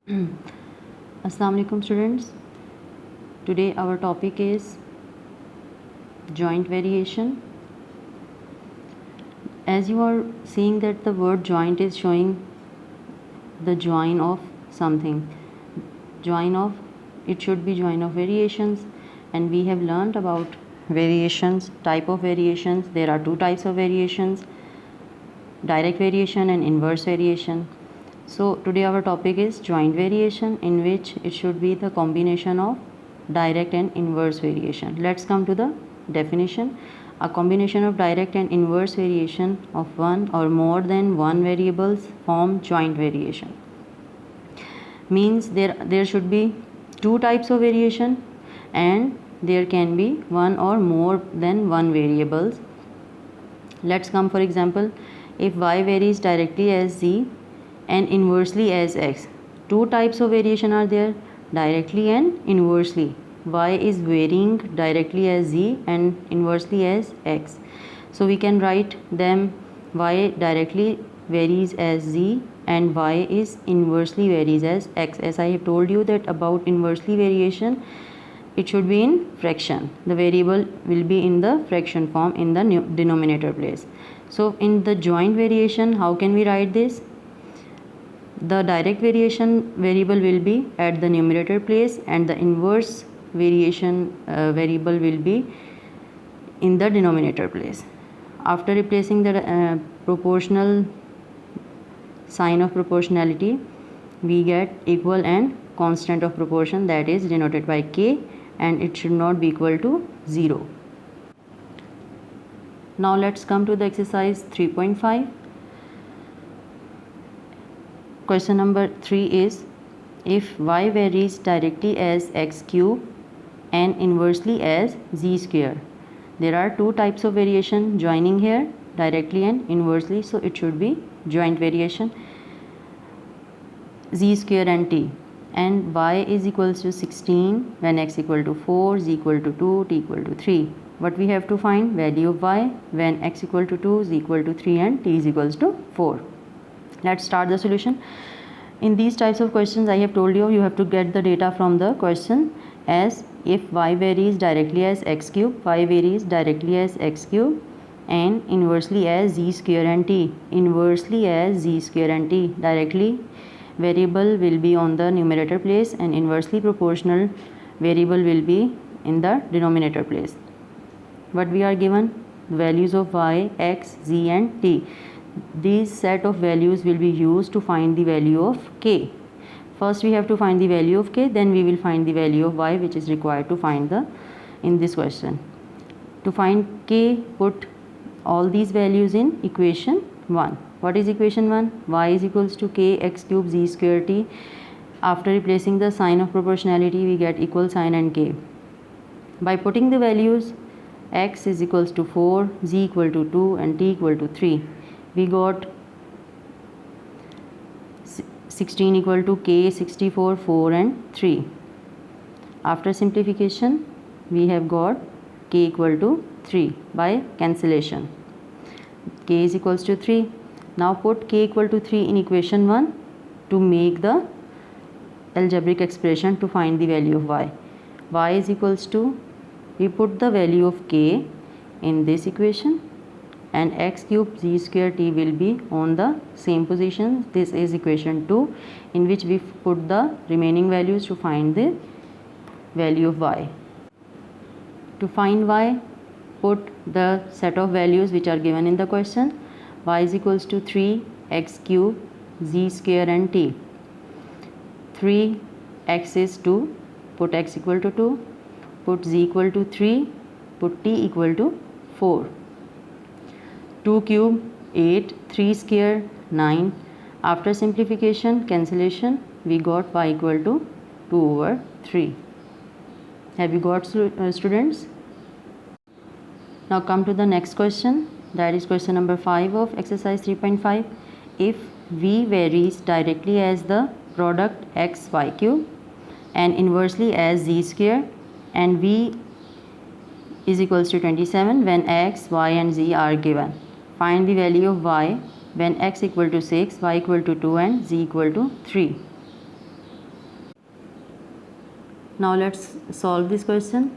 Assalamu alaikum students. Today our topic is joint variation. As you are seeing that the word joint is showing the join of something. It should be join of variations, and we have learned about variations, type of variations. There are two types of variations: direct variation and inverse variation. So today our topic is joint variation, in which it should be the combination of direct and inverse variation. Let's come to the definition. A combination of direct and inverse variation of one or more than one variables form joint variation. Means there should be two types of variation, and there can be one or more than one variables. Let's come for example. If y varies directly as z and inversely as x, two types of variation are there, directly and inversely. Y is varying directly as z and inversely as x. So we can write them: y directly varies as z and y is inversely varies as x. As I have told you that about inversely variation, it should be in fraction. The variable will be in the fraction form in the denominator place. So in the joint variation, how can we write this? The direct variation variable will be at the numerator place, and the inverse variation variable will be in the denominator place. After replacing the proportional sign of proportionality, we get equal and constant of proportion, that is denoted by k, and it should not be equal to 0. Now let's come to the exercise 3.5. Question number 3 is: if y varies directly as x cube and inversely as z square. There are two types of variation joining here, directly and inversely, so it should be joint variation. Z square and t, and y is equals to 16 when x equal to 4, z equal to 2, t equal to 3. What we have to find? Value of y when x equal to 2, z equal to 3 and t is equals to 4. Let's start the solution. In these types of questions, I have told you have to get the data from the question. As if y varies directly as x cube, y varies directly as x cube and inversely as z square and t. Inversely as z square and t. Directly variable will be on the numerator place, and inversely proportional variable will be in the denominator place. What we are given? Values of y, x, z and t. These set of values will be used to find the value of k. First we have to find the value of k, then we will find the value of y, which is required to find in this question. To find k, put all these values in equation 1. What is equation 1? Y is equals to k x cube z square t. After replacing the sign of proportionality, we get equal sign and k. By putting the values, x is equals to 4, z equal to 2 and t equal to 3, we got 16 equal to k 64, 4 and 3. After simplification, we have got k equal to 3 by cancellation. K is equals to 3. Now put k equal to 3 in equation 1 to make the algebraic expression to find the value of y. Y is equals to, we put the value of k in this equation, and x cube z square t will be on the same position. This is equation 2, in which we put the remaining values to find the value of y. To find y, put the set of values which are given in the question. Y is equals to 3, x cube, z square and t. 3, x is 2, put x equal to 2, put z equal to 3, put t equal to 4. 2 cube 8, 3 square 9. After simplification, cancellation, we got y equal to 2 over 3. Have you got students? Now come to the next question, that is question number 5 of exercise 3.5. If v varies directly as the product x y cube and inversely as z square, and v is equals to 27 when x, y and z are given. Find the value of y when x equal to 6, y equal to 2 and z equal to 3. Now let's solve this question.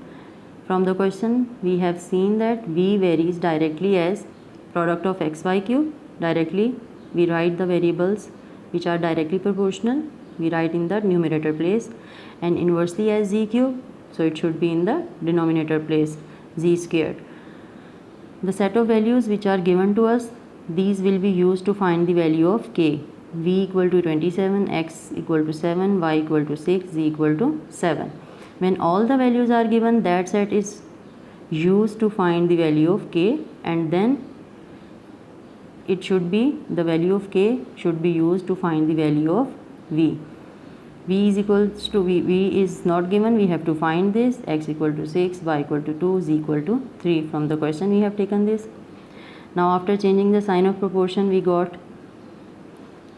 From the question we have seen that v varies directly as product of xy cube. Directly we write the variables which are directly proportional, we write in the numerator place, and inversely as z cube, so it should be in the denominator place, z squared. The set of values which are given to us, these will be used to find the value of k. V equal to 27, x equal to 7, y equal to 6, z equal to 7. When all the values are given, that set is used to find the value of k, and then it should be, the value of k should be used to find the value of v. V is equals to v is not given, we have to find this. X equal to 6, y equal to 2, z equal to 3. From the question we have taken this. Now after changing the sign of proportion, we got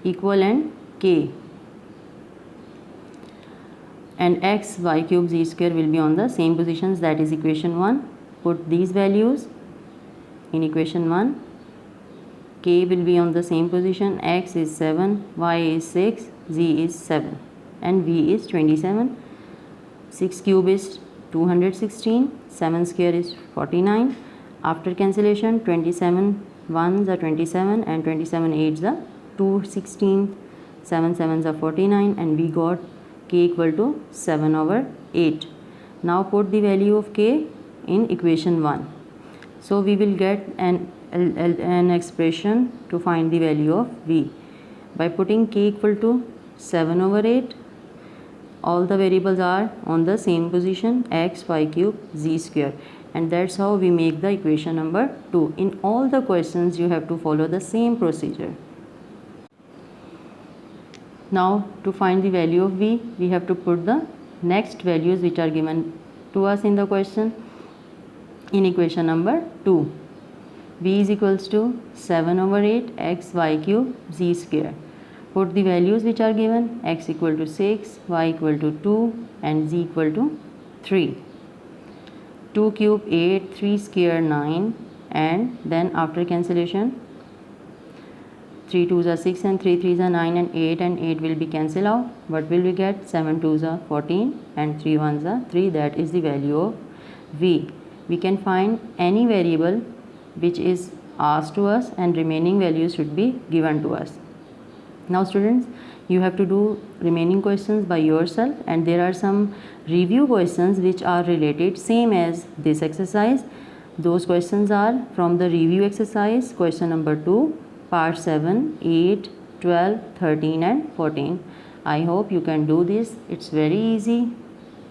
equal and k, and x, y cube, z square will be on the same positions, that is equation 1. Put these values in equation 1. K will be on the same position, x is 7, y is 6, z is 7, and v is 27. 6 cube is 216, 7 square is 49. After cancellation, 27 1s are 27 and 27 8s are 216, 7 7s are 49, and we got k equal to 7 over 8. Now put the value of k in equation 1. So we will get an expression to find the value of v by putting k equal to 7 over 8. All the variables are on the same position, x, y cube, z square, and that's how we make the equation number 2. In all the questions you have to follow the same procedure. Now to find the value of v, we have to put the next values which are given to us in the question in equation number 2. V is equals to 7 over 8, x, y cube, z square. Put the values which are given, x equal to 6, y equal to 2, and z equal to 3. 2 cube 8, 3 square 9, and then after cancellation, 3 2s are 6 and 3 3s are 9, and 8 will be cancelled out. What will we get? 7 2s are 14 and 3 1s are 3. That is the value of v. We can find any variable which is asked to us, and remaining values should be given to us. Now students, you have to do remaining questions by yourself, and there are some review questions which are related same as this exercise. Those questions are from the review exercise, question number 2, part 7, 8, 12, 13 and 14. I hope you can do this. It's very easy.